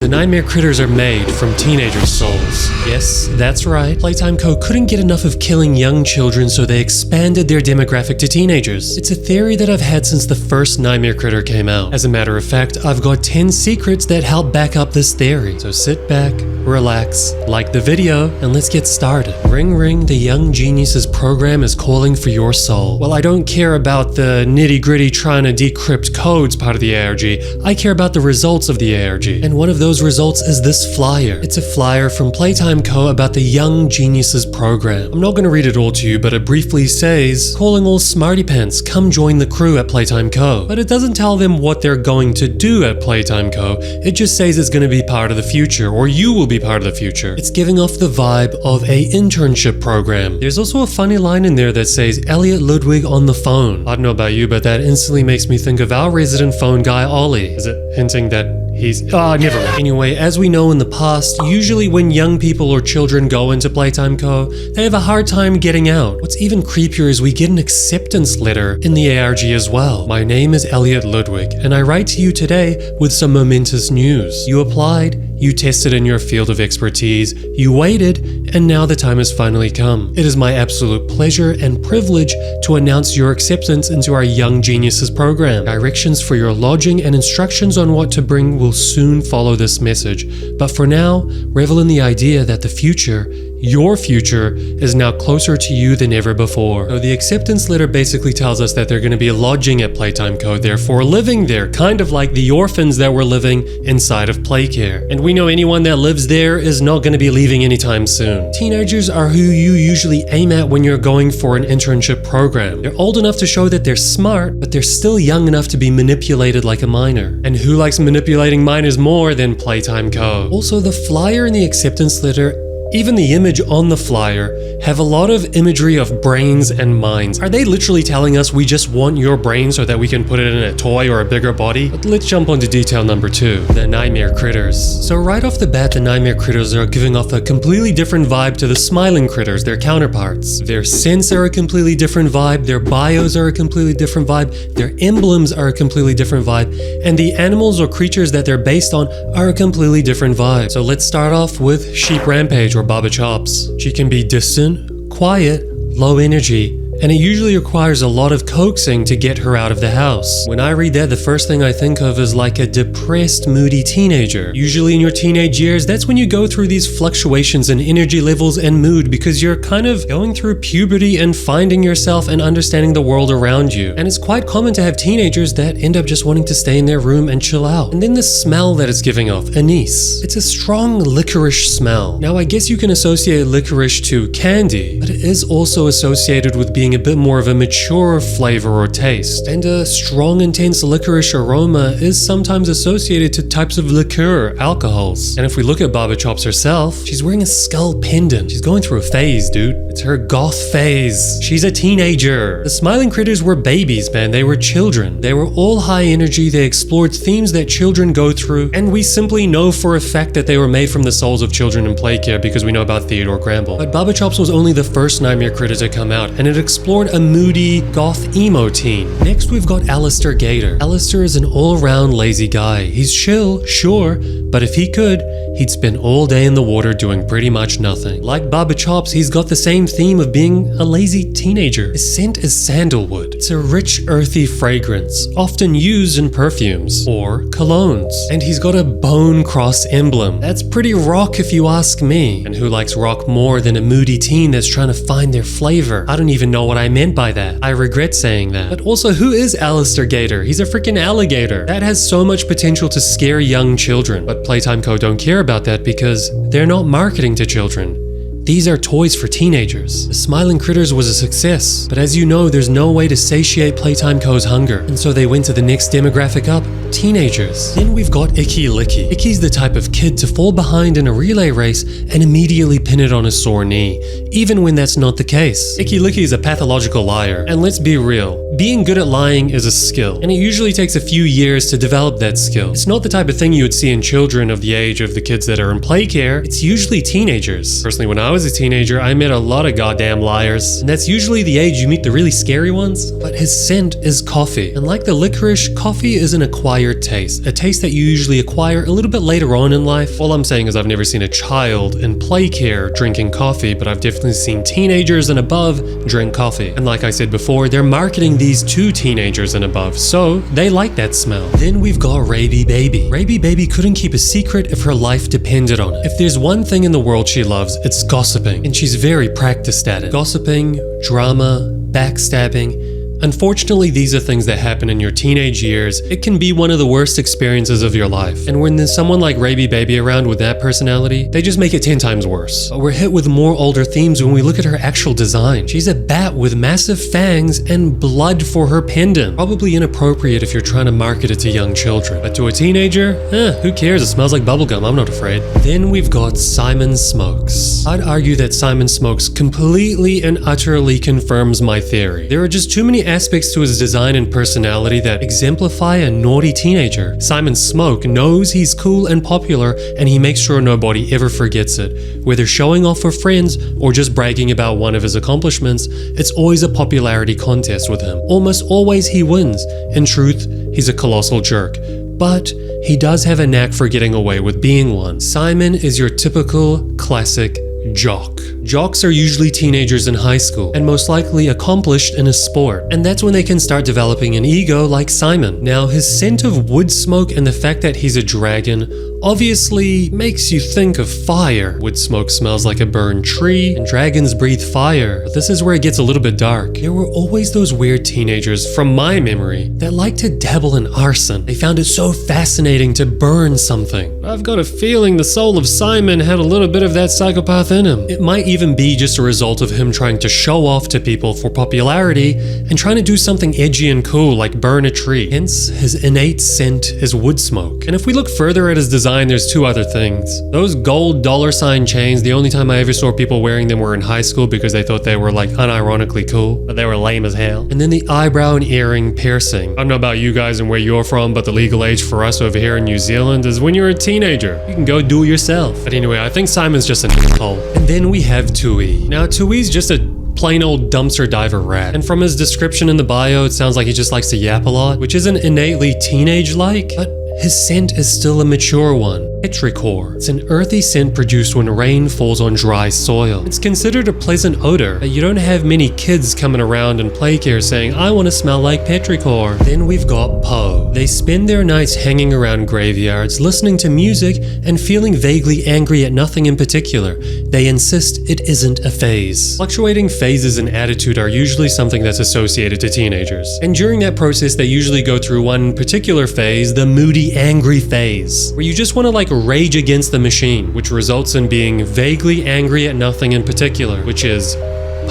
The nightmare critters are made from teenagers' souls. Yes, that's right. Playtime Co. couldn't get enough of killing young children, so they expanded their demographic to teenagers. It's a theory that I've had since the first nightmare critter came out. As a matter of fact, I've got 10 secrets that help back up this theory. So sit back, relax, like the video, and let's get started. Ring ring, the Young Geniuses program is calling for your soul. Well, I don't care about the nitty-gritty trying to decrypt codes part of the ARG. I care about the results of the ARG. And one of those results is this flyer. It's a flyer from Playtime Co. about the Young Geniuses program. I'm not going to read it all to you, but it briefly says, calling all smarty pants, come join the crew at Playtime Co. But it doesn't tell them what they're going to do at Playtime Co. It just says it's going to be part of the future, or you will be part of the future. It's giving off the vibe of a internship program. There's also a funny line in there that says Elliot Ludwig on the phone. I don't know about you, but that instantly makes me think of our resident phone guy Ollie. Is it hinting that he's... never mind. Anyway, as we know in the past, usually when young people or children go into Playtime Co., they have a hard time getting out. What's even creepier is we get an acceptance letter in the ARG as well. My name is Elliot Ludwig, and I write to you today with some momentous news. You applied, you tested in your field of expertise, you waited, and now the time has finally come. It is my absolute pleasure and privilege to announce your acceptance into our Young Geniuses program. Directions for your lodging and instructions on what to bring will soon follow this message, but for now, revel in the idea that the future, your future, is now closer to you than ever before. So the acceptance letter basically tells us that they're going to be lodging at Playtime Co., therefore living there, kind of like the orphans that were living inside of Playcare. And we know anyone that lives there is not going to be leaving anytime soon. Teenagers are who you usually aim at when you're going for an internship program. They're old enough to show that they're smart, but they're still young enough to be manipulated like a minor. And who likes manipulating minors more than Playtime Co.? Also, the flyer and the acceptance letter, even the image on the flyer, have a lot of imagery of brains and minds. Are they literally telling us we just want your brain so that we can put it in a toy or a bigger body? But let's jump on to detail number 2, the nightmare critters. So right off the bat, the nightmare critters are giving off a completely different vibe to the smiling critters, their counterparts. Their scents are a completely different vibe, their bios are a completely different vibe, their emblems are a completely different vibe, and the animals or creatures that they're based on are a completely different vibe. So let's start off with Sheep Rampage, or Baba Chops. She can be distant, quiet, low energy, and it usually requires a lot of coaxing to get her out of the house. When I read that, the first thing I think of is like a depressed, moody teenager. Usually in your teenage years, that's when you go through these fluctuations in energy levels and mood because you're kind of going through puberty and finding yourself and understanding the world around you. And it's quite common to have teenagers that end up just wanting to stay in their room and chill out. And then the smell that it's giving off, anise. It's a strong licorice smell. Now I guess you can associate licorice to candy, but it is also associated with being a bit more of a mature flavor or taste. And a strong, intense licorice aroma is sometimes associated to types of liqueur, alcohols. And if we look at Baba Chops herself, she's wearing a skull pendant. She's going through a phase, dude. It's her goth phase. She's a teenager. The smiling critters were babies, man. They were children. They were all high energy. They explored themes that children go through. And we simply know for a fact that they were made from the souls of children in Playcare because we know about Theodore Gramble. But Baba Chops was only the first nightmare critter to come out, and it explored a moody, goth emo teen. Next we've got Alistair Gator. Alistair is an all-around lazy guy. He's chill, sure, but if he could, he'd spend all day in the water doing pretty much nothing. Like Baba Chops, he's got the same theme of being a lazy teenager. His scent is sandalwood. It's a rich, earthy fragrance, often used in perfumes or colognes. And he's got a bone cross emblem. That's pretty rock if you ask me. And who likes rock more than a moody teen that's trying to find their flavor? I don't even know what I meant by that. I regret saying that. But also, who is Alistair Gator? He's a freaking alligator. That has so much potential to scare young children. But Playtime Co. don't care about that because they're not marketing to children. These are toys for teenagers. The Smiling Critters was a success, but as you know, there's no way to satiate Playtime Co.'s hunger, and so they went to the next demographic up, teenagers. Then we've got Icky Licky. Icky's the type of kid to fall behind in a relay race and immediately pin it on a sore knee, even when that's not the case. Icky Licky is a pathological liar, and let's be real, being good at lying is a skill, and it usually takes a few years to develop that skill. It's not the type of thing you would see in children of the age of the kids that are in Playcare, it's usually teenagers. Personally, when I was was a teenager, I met a lot of goddamn liars. And that's usually the age you meet the really scary ones. But his scent is coffee. And like the licorice, coffee is an acquired taste. A taste that you usually acquire a little bit later on in life. All I'm saying is I've never seen a child in play care drinking coffee, but I've definitely seen teenagers and above drink coffee. And like I said before, they're marketing these to teenagers and above, so they like that smell. Then we've got Raby Baby. Raby Baby couldn't keep a secret if her life depended on it. If there's one thing in the world she loves, it's gossiping, and she's very practiced at it. Gossiping, drama, backstabbing. Unfortunately, these are things that happen in your teenage years. It can be one of the worst experiences of your life. And when there's someone like Raby Baby around with that personality, they just make it 10 times worse. But we're hit with more older themes when we look at her actual design. She's a bat with massive fangs and blood for her pendant. Probably inappropriate if you're trying to market it to young children. But to a teenager, who cares? It smells like bubblegum, I'm not afraid. Then we've got Simon Smokes. I'd argue that Simon Smokes completely and utterly confirms my theory. There are just too many aspects to his design and personality that exemplify a naughty teenager. Simon Smoke knows he's cool and popular, and he makes sure nobody ever forgets it. Whether showing off for friends or just bragging about one of his accomplishments, it's always a popularity contest with him. Almost always he wins. In truth, he's a colossal jerk. But he does have a knack for getting away with being one. Simon is your typical classic jock. Jocks are usually teenagers in high school, and most likely accomplished in a sport, and that's when they can start developing an ego like Simon. Now, his scent of wood smoke and the fact that he's a dragon obviously makes you think of fire. Wood smoke smells like a burned tree, and dragons breathe fire. But this is where it gets a little bit dark. There were always those weird teenagers, from my memory, that liked to dabble in arson. They found it so fascinating to burn something. I've got a feeling the soul of Simon had a little bit of that psychopath in him. It might even be just a result of him trying to show off to people for popularity and trying to do something edgy and cool like burn a tree. Hence, his innate scent is wood smoke. And if we look further at his design, there's two other things. Those gold $ chains, the only time I ever saw people wearing them were in high school because they thought they were like unironically cool, but they were lame as hell. And then the eyebrow and earring piercing. I don't know about you guys and where you're from, but the legal age for us over here in New Zealand is when you're a teenager. You can go do it yourself. But anyway, I think Simon's just an asshole. And then we have Tui. Now, Tui's just a plain old dumpster diver rat. And from his description in the bio, it sounds like he just likes to yap a lot, which isn't innately teenage-like, but his scent is still a mature one. Petrichor. It's an earthy scent produced when rain falls on dry soil. It's considered a pleasant odor, but you don't have many kids coming around in play care saying, I want to smell like petrichor. Then we've got Poe. They spend their nights hanging around graveyards, listening to music, and feeling vaguely angry at nothing in particular. They insist it isn't a phase. Fluctuating phases and attitude are usually something that's associated to teenagers. And during that process, they usually go through one particular phase, the moody, angry phase, where you just want to rage against the machine, which results in being vaguely angry at nothing in particular, which is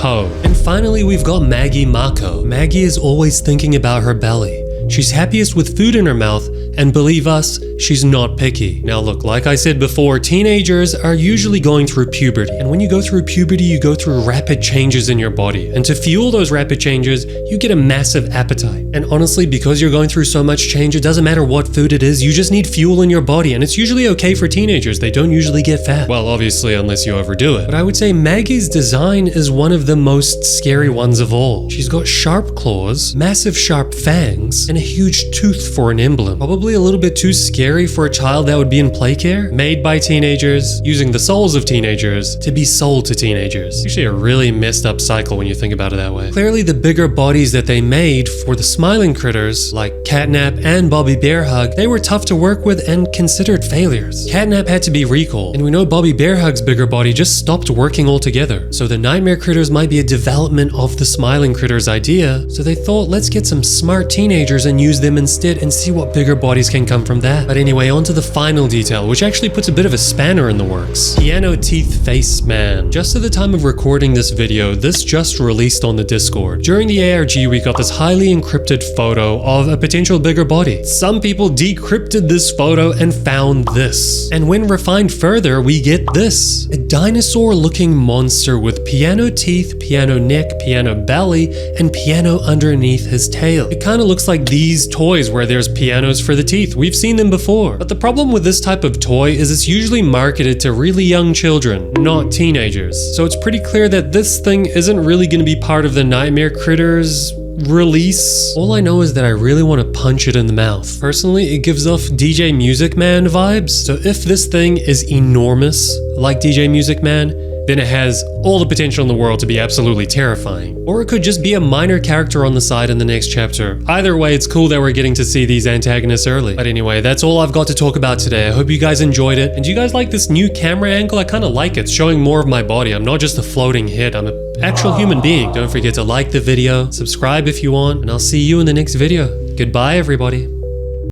Poe. And finally, we've got Maggie Mako. Maggie is always thinking about her belly. She's happiest with food in her mouth, and believe us, she's not picky. Now look, like I said before, teenagers are usually going through puberty. And when you go through puberty, you go through rapid changes in your body. And to fuel those rapid changes, you get a massive appetite. And honestly, because you're going through so much change, it doesn't matter what food it is, you just need fuel in your body. And it's usually okay for teenagers. They don't usually get fat. Well, obviously, unless you overdo it. But I would say Maggie's design is one of the most scary ones of all. She's got sharp claws, massive sharp fangs, and a huge tooth for an emblem. Probably a little bit too scary for a child that would be in play care. Made by teenagers, using the souls of teenagers to be sold to teenagers. Actually a really messed up cycle when you think about it that way. Clearly the bigger bodies that they made for the smiling critters, like Catnap and Bobby Bearhug, they were tough to work with and considered failures. Catnap had to be recalled, and we know Bobby Bearhug's bigger body just stopped working altogether. So the nightmare critters might be a development of the smiling critters idea, so they thought, let's get some smart teenagers and use them instead and see what bigger bodies can come from that. But anyway, on to the final detail, which actually puts a bit of a spanner in the works. Piano Teeth Face Man. Just at the time of recording this video, this just released on the Discord. During the ARG, we got this highly encrypted photo of a potential bigger body. Some people decrypted this photo and found this. And when refined further, we get this. A dinosaur-looking monster with piano teeth, piano neck, piano belly, and piano underneath his tail. It kind of looks like these toys where there's pianos for the teeth. We've seen them before. But the problem with this type of toy is it's usually marketed to really young children, not teenagers. So it's pretty clear that this thing isn't really going to be part of the Nightmare Critters release. All I know is that I really want to punch it in the mouth. Personally, it gives off DJ Music Man vibes. So if this thing is enormous, like DJ Music Man, then it has all the potential in the world to be absolutely terrifying. Or it could just be a minor character on the side in the next chapter. Either way, it's cool that we're getting to see these antagonists early. But anyway, that's all I've got to talk about today. I hope you guys enjoyed it. And do you guys like this new camera angle? I kind of like it. It's showing more of my body. I'm not just a floating head. I'm an actual human being. Don't forget to like the video, subscribe if you want, and I'll see you in the next video. Goodbye, everybody.